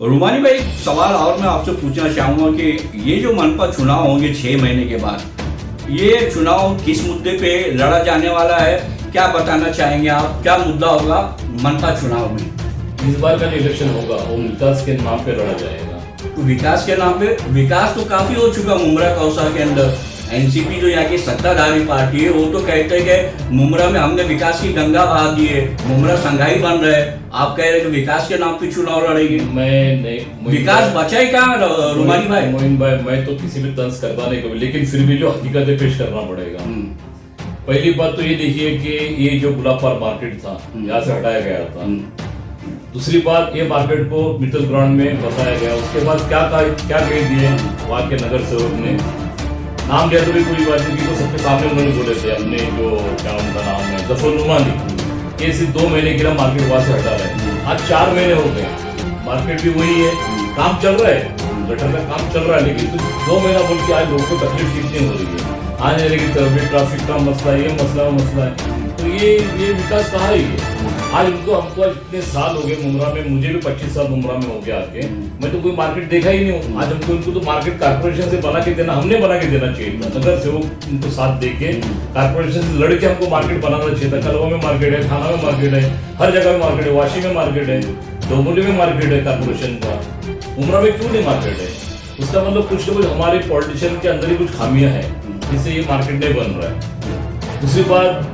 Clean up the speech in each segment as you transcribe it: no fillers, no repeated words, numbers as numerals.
रुमानी भाई, एक सवाल और मैं आपसे पूछना चाहूंगा कि ये जो मनपा चुनाव होंगे 6 महीने के बाद, ये चुनाव किस मुद्दे पे लड़ा जाने वाला है, क्या बताना चाहेंगे आप? क्या मुद्दा होगा मनपा चुनाव में? इस बार का इलेक्शन होगा वो विकास के नाम पे लड़ा जाएगा। तो विकास के नाम पे, विकास तो काफी हो चुका मुमरा कौसा के अंदर। एनसीपी जो यहाँ की सत्ताधारी पार्टी है वो तो कहते हैं कि मुमरा में हमने विकास की गंगा बहा दी है, मुमरा संघाई बन रहे हैं। आप कह रहे हैं कि विकास के नाम पे चुनाव लड़ेंगे। मैं नहीं, विकास बचा ही कहाँ रुमानी भाई? मोइन भाई, मैं तो किसी भी तंज करता नहीं कभी, लेकिन फिर भी जो हकीकत है पेश करना पड़ेगा। पहली बात तो ये देखिए कि ये जो गुलाबपार मार्केट था यहाँ से हटाया गया था। दूसरी बात, ये मार्केट को मित्तल ग्राउंड में बसाया गया। उसके बाद क्या कह दिए वहाँ के नगर सेवक ने, नाम लिया तो भी कोई बात नहीं, तो सबके सामने उन्होंने बोले थे अपने जो क्या उनका नाम है जफर नुमानी, ये सिर्फ 2 महीने के लिए मार्केट वहां से हटा रहे हैं। आज 4 महीने हो गए, मार्केट भी वही है, काम चल रहा है, गटर का काम चल रहा है, लेकिन 2 महीना बोल के आज लोगों को तकलीफ कितनी हो रही है। आने जाने की तरफ ट्रैफिक का मसला, ये मसला वो मसला है, तो ये विकास कहाँ है? आज हमको इतने साल हो गए मुमरा में, मुझे भी 25 साल मुमरा में हो गया आके, मैं तो कोई मार्केट देखा ही नहीं हूँ। आज हमको इनको तो मार्केट कारपोरेशन से बना के देना, हमने बना के देना चाहिए था। नगर सेवक इनको साथ दे के कारपोरेशन से लड़ के हमको मार्केट बनाना चाहिए था। कलवा में मार्केट है, थाना में मार्केट है, हर जगह में मार्केट है, वाशी में मार्केट है, डोंबोली में मार्केट है कारपोरेशन का, मुमरा में क्यों नहीं मार्केट है? उसका मतलब कुछ ना कुछ हमारे पॉलिटिशियन के अंदर ही कुछ खामियां हैं, जिससे ये मार्केट नहीं बन रहा है। दूसरी बात,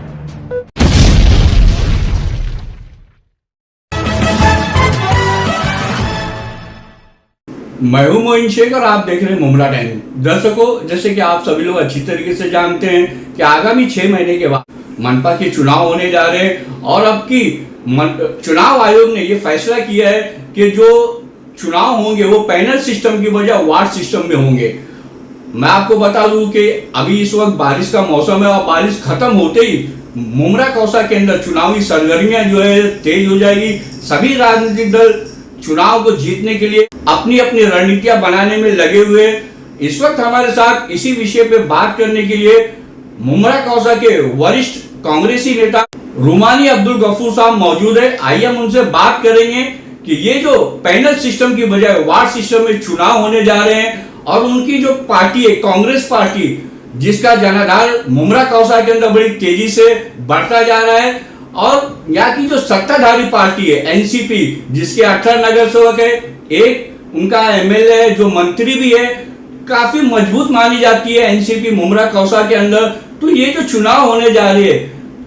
मैं हूं मोइन शेख और आप देख रहे हैं मुमरा टाइम। दर्शकों, जैसे कि आप सभी लोग अच्छी तरीके से जानते हैं कि आगामी 6 महीने के बाद मनपा के चुनाव होने जा रहे हैं और अब की चुनाव आयोग ने ये फैसला किया है कि जो चुनाव होंगे वो पैनल सिस्टम की बजाय वार्ड सिस्टम में होंगे। मैं आपको बता दूं कि अभी इस वक्त बारिश का मौसम है और बारिश खत्म होते ही मुमरा कौसा के अंदर चुनावी सरगर्मियां जो है तेज हो जाएगी। सभी राजनीतिक दल चुनाव को जीतने के लिए अपनी अपनी रणनीतियां बनाने में लगे हुए। इस वक्त हमारे साथ इसी विषय पे बात करने के लिए मुमरा कौसा के वरिष्ठ कांग्रेसी नेता रुमानी अब्दुल गफूर साहब मौजूद है। आइए हम उनसे बात करेंगे कि ये जो पैनल सिस्टम की बजाय वार्ड सिस्टम में चुनाव होने जा रहे हैं और उनकी जो पार्टी है कांग्रेस पार्टी, जिसका जनाधार मुमरा कौसा के अंदर बड़ी तेजी से बढ़ता जा रहा है, और यहाँ की जो सत्ताधारी पार्टी है एनसीपी, जिसके 18 नगर सेवक है, एक उनका एमएलए है जो मंत्री भी है, काफी मजबूत मानी जाती है एनसीपी मुमरा कौसा के अंदर। तो ये जो चुनाव होने जा रही है,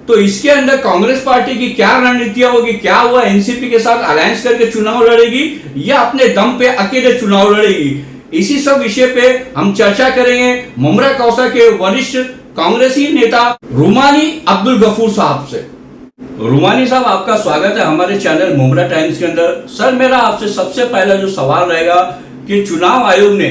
तो इसके अंदर कांग्रेस पार्टी की क्या रणनीतियां होगी? क्या वह एनसीपी के साथ अलायंस करके चुनाव लड़ेगी या अपने दम पे अकेले चुनाव लड़ेगी? इसी सब विषय पे हम चर्चा करेंगे मुमरा कौसा के वरिष्ठ कांग्रेसी नेता रुमानी अब्दुल गफूर साहब से। रुमानी साहब, आपका स्वागत है हमारे चैनल मुमरा टाइम्स के अंदर। सर, मेरा आपसे सबसे पहला जो सवाल रहेगा कि चुनाव आयोग ने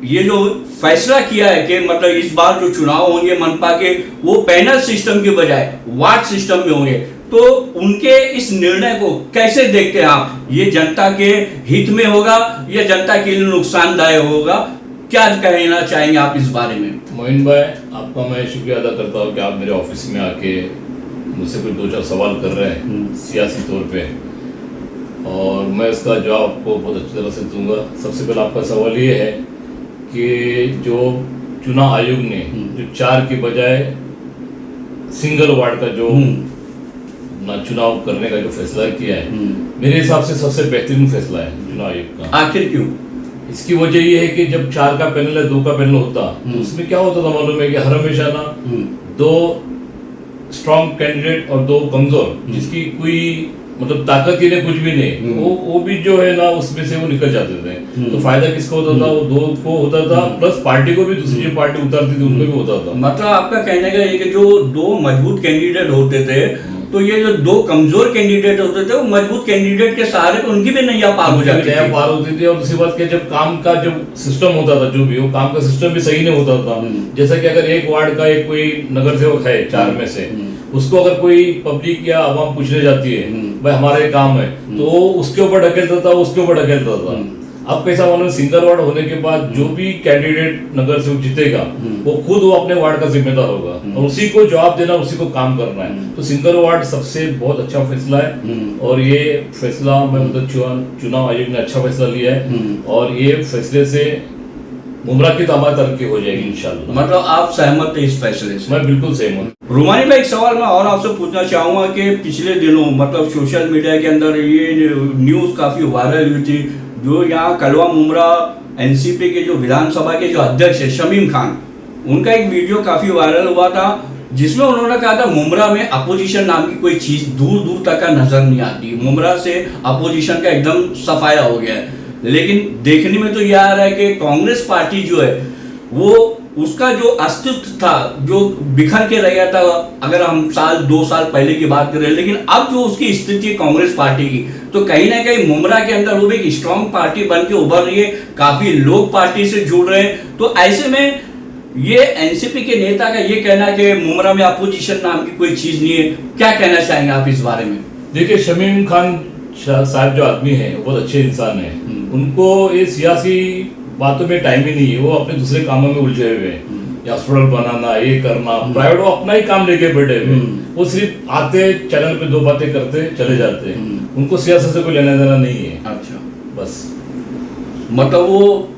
ये जो फैसला किया है कि मतलब इस बार जो चुनाव होंगे मनपा के वो पैनल सिस्टम के बजाय वार्ड सिस्टम में होंगे, तो उनके इस निर्णय को कैसे देखते हैं आप? ये जनता के हित में होगा या जनता के लिए नुकसानदायक होगा? क्या कहना चाहेंगे आप इस बारे में? मोइन भाई, आपका मैं शुक्रिया अदा करता हूँ कि आप मेरे ऑफिस में आके मुझसे कुछ 2-4 सवाल कर रहे हैं सियासी तौर पे, और मैं इसका जवाब आपको बहुत अच्छी तरह से दूंगा। सबसे पहले आपका सवाल ये है कि जो चुनाव आयोग ने जो 4 के बजाय सिंगल वार्ड का जो ना चुनाव करने का जो फैसला किया है, मेरे हिसाब से सबसे बेहतरीन फैसला है चुनाव आयोग का। आखिर क्यों? इसकी वजह ये है कि जब 4 का पैनल है, 2 का पैनल होता, तो उसमें क्या होता था मालूम है कि हर हमेशा ना 2 स्ट्रॉन्ग कैंडिडेट और 2 कमजोर, जिसकी कोई मतलब ताकत ही नहीं, कुछ भी नहीं, वो भी जो है ना उसमें से वो निकल जाते थे। तो फायदा किसको होता था? वो 2 को होता था, प्लस पार्टी को भी दूसरी पार्टी उतारती थी उनको भी होता था। मतलब आपका कहने का ये कि जो 2 मजबूत कैंडिडेट होते थे, तो ये जो 2 कमजोर कैंडिडेट होते थे, वो मजबूत कैंडिडेट के सहारे पे उनकी भी नैया पार हो जाती थी। पार होती थी। और दूसरी बात कि जब काम का जो सिस्टम होता था, जो भी वो काम का सिस्टम भी सही नहीं होता था। जैसा कि अगर एक वार्ड का एक कोई नगर सेवक है 4 में से, उसको अगर कोई पब्लिक या आवाम पूछने जाती है भाई हमारा ये काम है, तो उसके ऊपर ढकेलता था, उसके ऊपर ढकेलता था। अब कैसा मानो सिंगल वार्ड होने के बाद जो भी कैंडिडेट नगर सेवक जीतेगा वो अपने वार्ड का जिम्मेदार होगा और उसी को जवाब देना, उसी को काम करना है। तो सिंगल वार्ड सबसे बहुत अच्छा फैसला है और ये फैसला मैं मतलब चुनाव आयोग ने अच्छा फैसला लिया है और ये फैसले से मुमरा की तो हमारी तरक्की हो जाएगी इंशाल्लाह। मतलब आप सहमत थे इस फैसले से? मैं बिल्कुल सहमत। रुमानी भाई, एक सवाल मैं और आपसे पूछना चाहूंगा कि पिछले दिनों मतलब सोशल मीडिया के अंदर ये न्यूज काफी वायरल हुई थी, जो यहाँ कलवा मुमरा एनसीपी के जो विधानसभा के जो अध्यक्ष है शमीम खान, उनका एक वीडियो काफी वायरल हुआ था जिसमें उन्होंने कहा था मुमरा में अपोजिशन नाम की कोई चीज दूर दूर तक का नजर नहीं आती, मुमरा से अपोजिशन का एकदम सफाया हो गया है। लेकिन देखने में तो यह आ रहा है कि कांग्रेस पार्टी जो है वो उसका जो अस्तित्व था जो बिखर के रह गया था, अगर हम साल 2 साल पहले की बात करें, लेकिन अब जो उसकी स्थिति है कांग्रेस पार्टी की, तो कहीं ना कहीं मुमरा के अंदर वो एक स्ट्रांग पार्टी बन के उभर रही है, काफी लोग पार्टी से जुड़ रहे हैं। तो ऐसे में ये एनसीपी के नेता का ये कहना है कि मुमरा में अपोजिशन नाम की कोई चीज नहीं है, क्या कहना चाहेंगे आप इस बारे में? देखिए, शमीम खान साहब जो आदमी है वो बहुत अच्छे इंसान है, उनको ये सियासी बातों में टाइम ही नहीं है, वो अपने दूसरे कामों में उलझे हुए हैं, हॉस्पिटल बनाना, ये करना, प्राइवेट वो अपना ही काम लेके बैठे हुए, वो सिर्फ आते चैनल पे 2 बातें करते चले जाते हैं, उनको सियासत से कोई लेना देना नहीं है। अच्छा, बस मतलब वो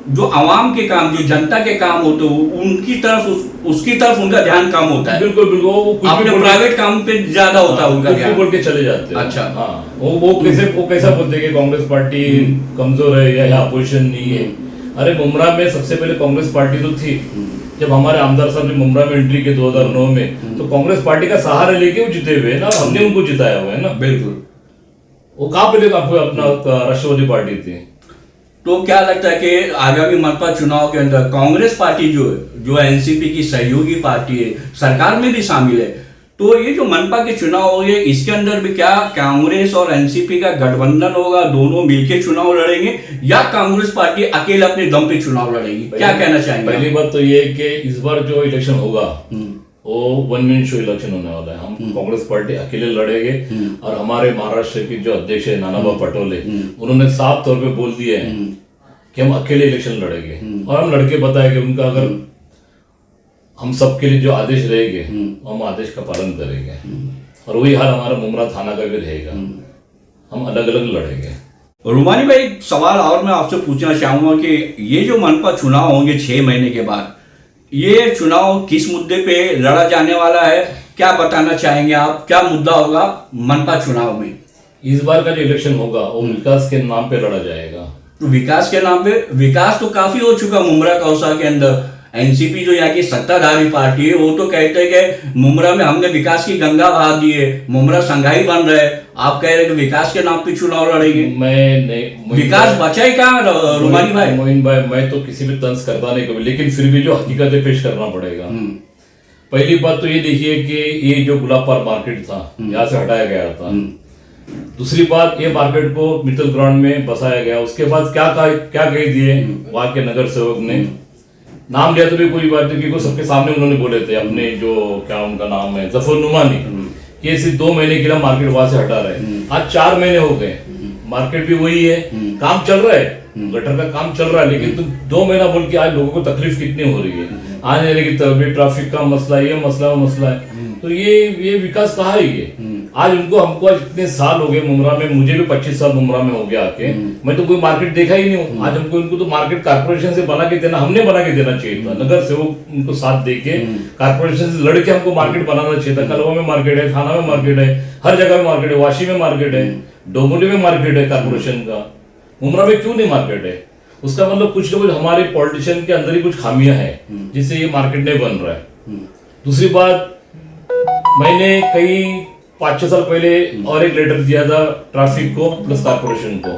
जो आवाम के काम, जो जनता के काम होते हैं उनकी तरफ उसकी तरफ उनका ध्यान कम होता है। बिल्कुल बिल्कुल, अपने प्राइवेट काम पे ज्यादा होता है उनका ध्यान, बोल के चले जाते हैं। अच्छा, हाँ, वो कैसा बोलते हैं कि कांग्रेस पार्टी कमजोर है या अपोजिशन नहीं है। अरे मुमरा में सबसे पहले कांग्रेस पार्टी तो थी, जब हमारे आमदार साहब ने मुमरा में एंट्री की 2009 में, तो कांग्रेस पार्टी का सहारा लेके वो जीते हुए है ना, हमने उनको जिताया हुआ है ना। बिल्कुल, वो कहाँ पे अपना राष्ट्रवादी पार्टी थी। तो क्या लगता है कि आगामी मनपा चुनाव के अंदर कांग्रेस पार्टी जो एनसीपी की सहयोगी पार्टी है, सरकार में भी शामिल है, तो ये जो मनपा के चुनाव हो गए इसके अंदर भी क्या कांग्रेस और एनसीपी का गठबंधन होगा, दोनों मिलकर चुनाव लड़ेंगे या कांग्रेस पार्टी अकेले अपने दम पे चुनाव लड़ेगी? क्या कहना चाहेंगे? पहली बात तो ये है कि इस बार जो इलेक्शन होगा वो 1 मिनट शो इलेक्शन होने वाला है। हम कांग्रेस पार्टी अकेले लड़ेंगे और हमारे महाराष्ट्र के जो अध्यक्ष है नानाबा पटोले, उन्होंने साफ तौर पे बोल दिया है कि हम अकेले इलेक्शन लड़ेंगे और हम लड़के बताए कि उनका अगर हम सबके लिए जो आदेश रहेंगे हम आदेश का पालन करेंगे और वही हाल हमारा मुमरा थाना का भी रहेगा, हम अलग अलग लड़ेंगे। रुमानी भाई, एक सवाल और मैं आपसे पूछना चाहूंगा कि ये जो मनपा चुनाव होंगे 6 महीने के बाद, ये चुनाव किस मुद्दे पे लड़ा जाने वाला है, क्या बताना चाहेंगे आप? क्या मुद्दा होगा मनपा चुनाव में? इस बार का जो इलेक्शन होगा वो विकास के नाम पे लड़ा जाएगा। तो विकास के नाम पे, विकास तो काफी हो चुका मुमरा कौसा के अंदर। एनसीपी जो यहाँ की सत्ताधारी पार्टी है वो तो कहते हैं कि मुमरा में हमने विकास की गंगा बहा दी है, मुमरा संघाई बन रहा है, आप कह रहे हैं कि विकास के नाम पे चुनाव लड़ेंगे। मैं नहीं, विकास बचा ही कहाँ रुमानी भाई? मोइन भाई, मैं तो किसी भी तंज करता नहीं कभी, लेकिन फिर भी जो हकीकत पेश करना पड़ेगा। पहली बात तो ये देखिए कि ये जो गुलाबपार मार्केट था यहाँ से हटाया गया था। दूसरी बात, ये मार्केट को मित्तल ग्राउंड में बसाया गया। उसके बाद क्या कह दिए वहां के नगर सेवक ने, नाम लिया तो भी कोई बात नहीं, क्योंकि सबके सामने उन्होंने बोले थे अपने जो क्या उनका नाम है जफर नुमानी, कि सिर्फ 2 महीने के लिए मार्केट वहां से हटा रहे। आज 4 महीने हो गए, मार्केट भी वही है, काम चल रहा है, गटर का काम चल रहा है, लेकिन तुम 2 महीना बोल के आज लोगों को तकलीफ कितनी हो रही है, आने जाने की तरफ, ट्रैफिक का मसला, ये मसला वो मसला है। तो ये विकास कहाँ है ये? आज हमको आज इतने साल हो गए मुमरा में, मुझे भी 25 साल मुमरा में हो गया आके, मैं तो कोई मार्केट देखा ही नहीं हूँ। आज हमको इनको तो मार्केट कारपोरेशन से बना के देना, हमने बना के देना चाहिए था, नगर सेवक उनको साथ दे के कारपोरेशन से लड़के हमको मार्केट बनाना चाहिए था। कलवा में मार्केट है, थाना में मार्केट है, हर जगह में मार्केट है, वाशी में मार्केट है, डोंबिवली में मार्केट है कारपोरेशन का, मुमरा में क्यों नहीं मार्केट है? उसका मतलब कुछ ना कुछ हमारे पॉलिटिशियन के अंदर ही कुछ खामियां है जिससे ये मार्केट नहीं बन रहा है। दूसरी बात, मैंने कई 5-6 साल पहले और एक लेटर दिया था ट्रैफिक को प्लस कारपोरेशन को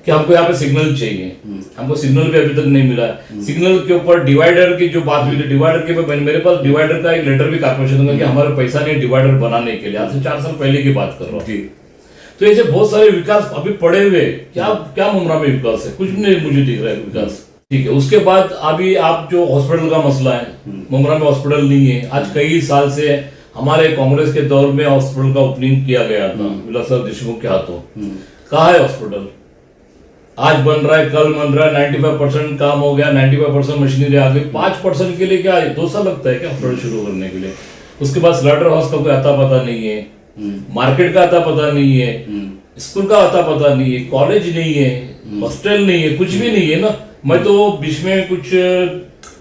कि हमको यहाँ पे सिग्नल चाहिए, हमको सिग्नल भी अभी तक नहीं मिला। सिग्नल के ऊपर डिवाइडर की जो बात हुई थी, डिवाइडर के मेरे पास डिवाइडर का एक लेटर भी कारपोरेशन का कि हमारा पैसा नहीं डिवाइडर बनाने के लिए, आज से 4 साल पहले की बात कर रहा हूँ। तो ऐसे बहुत सारे विकास अभी पड़े हुए, क्या मुमरा में विकास है? कुछ भी नहीं मुझे दिख रहा है विकास। ठीक है, उसके बाद अभी आप जो हॉस्पिटल का मसला है, मुमरा में हॉस्पिटल नहीं है। आज कई साल से हमारे कांग्रेस के दौर में हॉस्पिटल का ओपनिंग किया गया था विलासराव देशमुख के हाथों, कहाँ है हॉस्पिटल? आज बन रहा है, कल बन रहा है, 95% काम हो गया, 95% मशीनरी आ गई, 5% के लिए क्या 2 साल लगता है क्या फ्लड शुरू करने के लिए? उसके बाद स्लाटर हाउस का कोई आता पता नहीं है, मार्केट का आता पता नहीं है, स्कूल का आता पता नहीं है, कॉलेज नहीं है, हॉस्टल नहीं है, कुछ भी नहीं है ना। मैं तो बीच में कुछ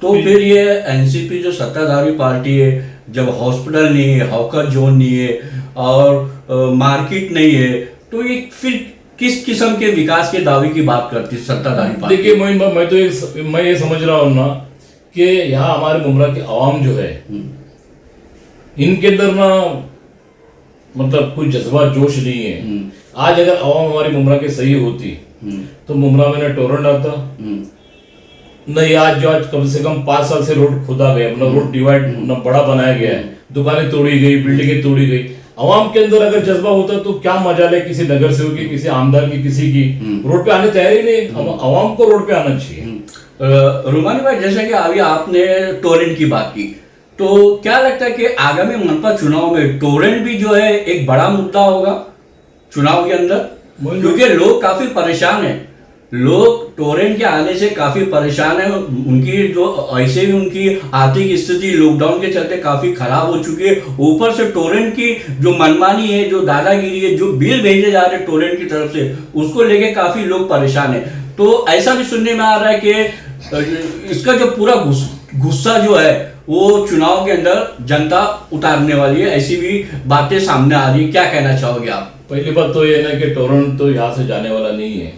तो फिर ये एनसीपी जो सत्ताधारी पार्टी है, जब हॉस्पिटल नहीं है, हॉकर जोन नहीं है और मार्केट नहीं है, तो ये फिर किस किस्म के विकास के दावे की बात करती है सत्ताधारी पार्टी? देखिए मोइन भाई, मैं ये समझ रहा हूँ ना कि यहाँ हमारे मुमरा की आवाम जो है, इनके अंदर ना मतलब कोई जज्बा जोश नहीं है। आज अगर आवाम हमारी मुमरा की सही होती तो मुमरा में न टोरेंट आता, नहीं आज जो आज कम से कम 5 साल से रोड खोदा गया, मतलब रोड डिवाइड बड़ा बनाया गया है, दुकानें तोड़ी गई, बिल्डिंगें तोड़ी गई। आवाम के अंदर अगर जज्बा होता तो क्या मजाल है किसी नगर सेवक की, किसी आमदार की, किसी की रोड पे आने तैयार ही नहीं। आवाम को रोड पे आना चाहिए। रुमानी भाई, जैसे कि अभी आपने टोरेंट की बात की, तो क्या लगता है कि आगामी मनपा चुनाव में टोरेंट भी जो है एक बड़ा मुद्दा होगा चुनाव के अंदर? क्योंकि लोग काफी परेशान हैं, लोग टोरेंट के आने से काफी परेशान है। उनकी जो ऐसे भी उनकी आर्थिक स्थिति लॉकडाउन के चलते काफी खराब हो चुकी है, ऊपर से टोरेंट की जो मनमानी है, जो दादागिरी है, जो बिल भेजे जा रहे हैं टोरेंट की तरफ से, उसको लेके काफी लोग परेशान है। तो ऐसा भी सुनने में आ रहा है कि इसका जो पूरा गुस्सा जो है वो चुनाव के अंदर जनता उतारने वाली है, ऐसी भी बातें सामने आ रही है। क्या कहना चाहोगे आप? पहली बात तो ये है ना कि टोरेंट तो यहाँ से जाने वाला नहीं है।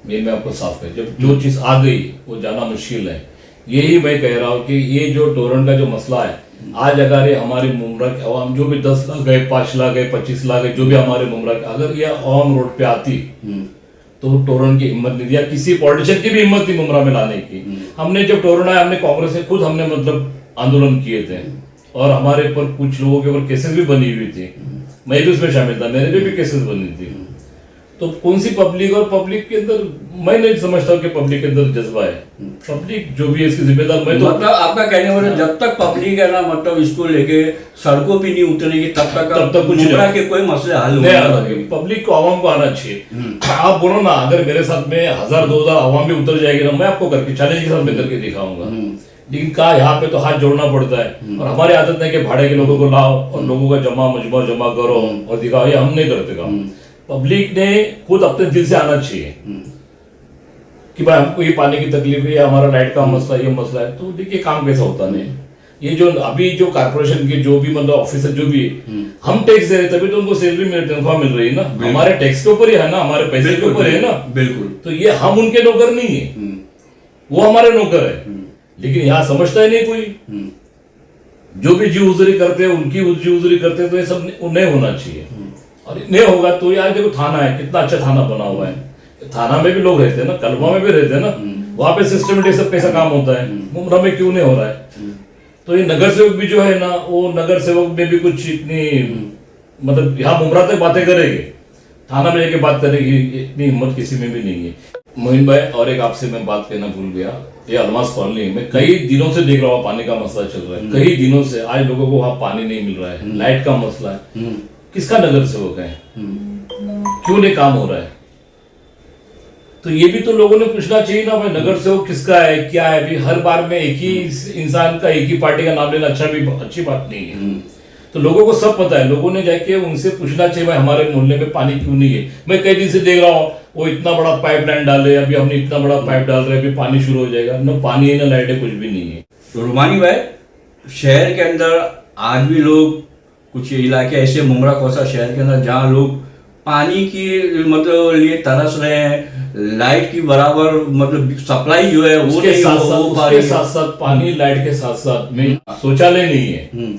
ये मैं आपको साफ कर, जब जो चीज आ गई वो जाना मुश्किल है। यही मैं कह रहा हूँ कि ये जो टोरेंट का जो मसला है, आज अगर ये हमारी मुमरा के अवाम जो भी 10 लाख गए, 5 लाख गए, 25 लाख गए, जो भी हमारे मुमरा के, अगर ये अवाम रोड पे आती तो टोरेंट की हिम्मत नहीं दिया, किसी पॉलिटिशियन की भी हिम्मत नहीं मुमरा में लाने की। हमने जब टोरेंट आया, हमने कांग्रेस से खुद हमने मतलब आंदोलन किए थे और हमारे ऊपर कुछ लोगों के ऊपर केसेस भी बनी हुई थी, मैं भी उसमें शामिल था, मेरे भी केसेस बनी थी। तो कौन सी पब्लिक, और पब्लिक के अंदर मैं नहीं समझता हूँ कि पब्लिक के अंदर जज्बा है। पब्लिक जो भी है इसकी जिम्मेदार, मैं तो मतलब आपका कहने वाला जब तक पब्लिक है ना, मतलब इसको लेके सड़कों पे नहीं उतरेगी तब तक कुछ मुमरा के कोई मसले हल नहीं होगा। पब्लिक को आवाम को आना चाहिए। आप बोलो ना, अगर मेरे साथ में 1000-2000 आवाम भी उतर जाएगी ना, मैं आपको करके चैलेंज के साथ में करके दिखाऊंगा। लेकिन कहा यहाँ पे तो हाथ जोड़ना पड़ता है, और हमारी आदत है कि भाड़े के लोगों को लाओ और लोगों का जमा करो और दिखाओ, ये हम नहीं करते काम। पब्लिक ने खुद अपने दिल से आना चाहिए कि भाई हमको ये पानी की तकलीफ है, हमारा लाइट का मसला, ये मसला है। तो देखिए काम कैसा होता नहीं। ये जो अभी जो कारपोरेशन के जो भी मतलब ऑफिसर जो भी हम टैक्स दे रहे, तभी तो उनको सैलरी मिल, तनख्वाह मिल रही है ना, हमारे टैक्स के ऊपर ही है ना, हमारे पैसे के ऊपर है ना। बिल्कुल। तो ये हम उनके नौकर नहीं है, वो हमारे नौकर है। लेकिन यहाँ समझता ही नहीं कोई, जो भी जी उजरी करते हैं उनकी जी उजरी करते हैं, तो ये सब नहीं होना चाहिए। और नहीं होगा तो यार देखो थाना है, कितना अच्छा थाना बना हुआ है, थाना में भी लोग रहते हैं ना, कलमा में भी रहते हैं ना, वहां पे सिस्टमेटिक सब कैसा काम होता है, मुमरा में क्यों नहीं हो रहा है? तो ये नगर सेवक भी जो है ना, वो नगर सेवक में भी कुछ इतनी मतलब यहाँ मुमरा तक बातें करेगी, थाना में जाके बात करेगी, इतनी हिम्मत किसी में भी नहीं है। मोहिन भाई, और एक आपसे मैं बात कहना भूल गया, ये अलमास कॉलोनी में कई दिनों से देख रहा हूँ पानी का मसला चल रहा है, कई दिनों से। आज लोगों को वहाँ पानी नहीं मिल रहा है, लाइट का मसला है। किसका नगर सेवक है? क्यों नहीं काम हो रहा है? तो ये भी तो लोगों ने पूछना चाहिए ना भाई, नगर सेवक किसका है, क्या है? अभी हर बार में एक ही इंसान का, एक ही पार्टी का नाम लेना अच्छी बात नहीं है। तो लोगों को सब पता है, लोगों ने जाके उनसे पूछना चाहिए भाई हमारे मोहल्ले में पानी क्यों नहीं है। मैं कई दिन से देख रहा हूँ वो इतना बड़ा पाइपलाइन डाले, अभी हमने इतना बड़ा पाइप डाल रहे, अभी पानी शुरू हो जाएगा, ना पानी है ना लाइट है, कुछ भी नहीं है। तो रुमानी भाई, शहर के अंदर आज भी लोग, कुछ इलाके ऐसे मुमरा कोसा शहर के अंदर जहाँ लोग पानी की मतलब लिए तरस रहे हैं, लाइट की बराबर मतलब सप्लाई जो है वो नहीं हो पा रही है। साथ साथ पानी लाइट के साथ साथ में शौचालय नहीं है,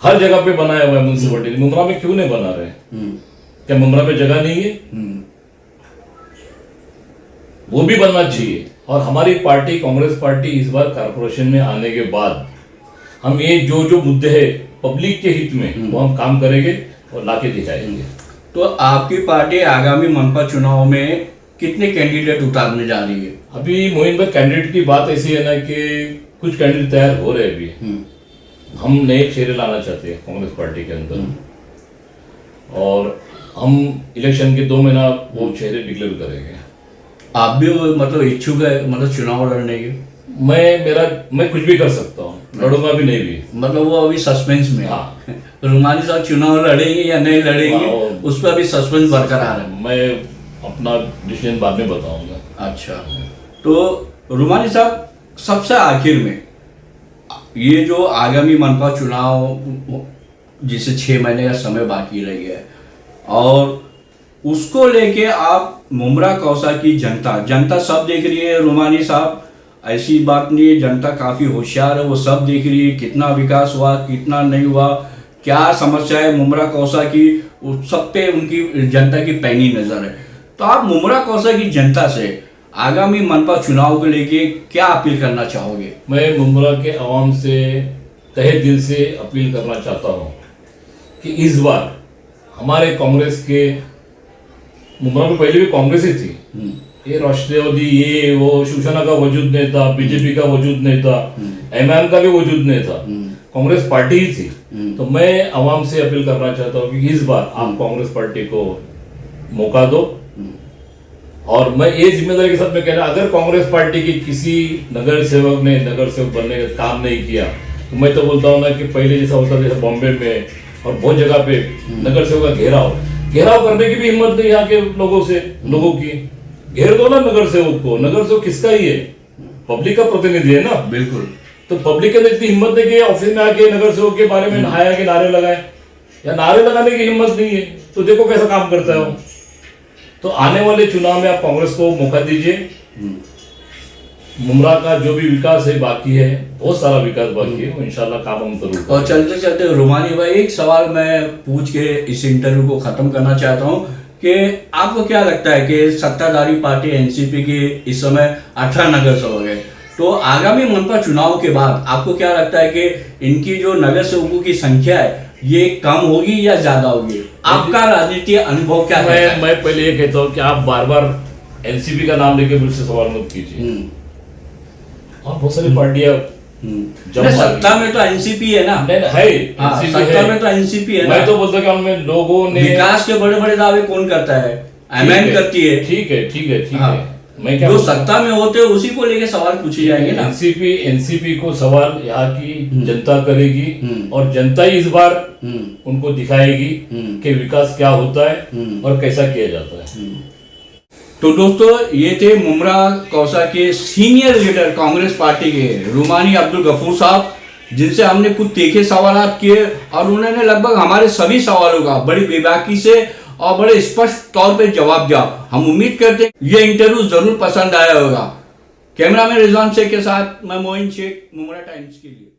हर जगह पे बनाया हुआ है म्युनिसिपैलिटी। मुमरा में क्यों नहीं बना रहे? क्या मुमरा में जगह नहीं है? वो भी बनना चाहिए। और हमारी पार्टी कांग्रेस पार्टी इस बार कारपोरेशन में आने के बाद हम ये जो मुद्दे है पब्लिक के हित में, वो हम काम करेंगे और लाके दिखाएंगे। तो आपकी पार्टी आगामी मनपा चुनाव में कितने कैंडिडेट उतारने जा रही है? अभी मोहिन भाई, कैंडिडेट की बात ऐसी है ना कि कुछ कैंडिडेट तैयार हो रहे अभी। हम नए चेहरे लाना चाहते हैं कांग्रेस पार्टी के अंदर, और हम इलेक्शन के 2 महीना वो चेहरे डिक्लेयर करेंगे। आप भी मतलब इच्छुक है मतलब चुनाव लड़ने के? मैं कुछ भी कर सकता हूँ, लड़ूंगा भी नहीं भी। मतलब वो अभी सस्पेंस में है। हाँ। रूमानी साहब चुनाव लड़ेंगे या नहीं लड़ेंगे हाँ, उस पर अभी सस्पेंस बरकरार है। मैं अपना डिसीजन बाद में बताऊंगा। अच्छा, तो रूमानी साहब सबसे आखिर में ये जो आगामी मनपा चुनाव जिसे 6 महीने का समय बाकी रह गया है और उसको लेके आप मुमरा कौसा की जनता सब देख रही है। रूमानी साहब ऐसी बात नहीं है, जनता काफ़ी होशियार है, वो सब देख रही है कितना विकास हुआ कितना नहीं हुआ, क्या समस्या है मुमरा कौसा की, उस सब पे उनकी जनता की पैनी नज़र है। तो आप मुमरा कौसा की जनता से आगामी मनपा चुनाव को लेके क्या अपील करना चाहोगे? मैं मुमरा के आवाम से तहे दिल से अपील करना चाहता हूँ कि इस बार हमारे कांग्रेस के, मुमरा में पहले भी कांग्रेस ही थी, ये राष्ट्रवादी ये वो शिवसेना का वजूद नहीं था, बीजेपी का वजूद नहीं था, एमआईएम का भी वजूद नहीं था, कांग्रेस पार्टी ही थी। तो मैं आवाम से अपील करना चाहता हूँ कि इस बार आप कांग्रेस पार्टी को मौका दो। और मैं ये जिम्मेदारी के साथ में कह रहा, अगर कांग्रेस पार्टी की किसी नगर सेवक ने नगर सेवक बनने का काम नहीं किया तो मैं तो बोलता हूँ ना कि पहले जैसा होता था जैसे बॉम्बे में और बहुत जगह पे नगर सेवक का घेराव करने की भी हिम्मत नहीं यहाँ के लोगों की। घेर दो ना नगर सेवक को। नगर सेवक किसका ही है? पब्लिक का प्रतिनिधि है ना। बिल्कुल। तो पब्लिक के अंदर इतनी हिम्मत है कि ऑफिस में आके नगर सेवक के बारे में नहाया के नारे लगाए, या नारे लगाने की हिम्मत नहीं है तो देखो कैसा काम करता है वो। तो आने वाले चुनाव में आप कांग्रेस को मौका दीजिए। मुमरा का जो भी विकास है बाकी है, बहुत सारा विकास बाकी है, वो इंशाल्लाह काम हम जरूर करेंगे। और चलते चलते रूमानी भाई एक सवाल मैं पूछ के इस इंटरव्यू को खत्म करना चाहता हूँ कि आपको क्या लगता है कि सत्ताधारी पार्टी एनसीपी की इस समय 18 नगर सेवक है, तो आगामी मनपा चुनाव के बाद आपको क्या लगता है कि इनकी जो नगर सेवकों की संख्या है ये कम होगी या ज्यादा होगी? आपका राजनीतिक अनुभव क्या है? मैं पहले ये कहता हूँ कि आप बार बार एनसीपी का नाम लेके मुझसे सवाल मत कीजिए। और बहुत सारी पार्टियां सत्ता में तो एनसीपी है ना। है सत्ता में तो एनसीपी है ना। मैं तो बोलता हूँ लोगों ने विकास के बड़े बड़े दावे कौन करता है? एमआईएम करती है। ठीक है। मैं क्या जो सत्ता में होते हैं उसी को लेके सवाल पूछे जाएंगे ना। एनसीपी को सवाल यहाँ की जनता करेगी और जनता ही इस बार उनको दिखाएगी कि विकास क्या होता है और कैसा किया जाता है। तो दोस्तों ये थे मुमरा कौसा के सीनियर लीडर कांग्रेस पार्टी के रूमानी अब्दुल गफूर साहब, जिनसे हमने कुछ तीखे सवाल किए और उन्होंने लगभग हमारे सभी सवालों का बड़ी बेबाकी से और बड़े स्पष्ट तौर पे जवाब दिया। हम उम्मीद करते हैं ये इंटरव्यू जरूर पसंद आया होगा। कैमरामैन रिजवान शेख के साथ मैं मोइन शेख, मुमरा टाइम्स के लिए।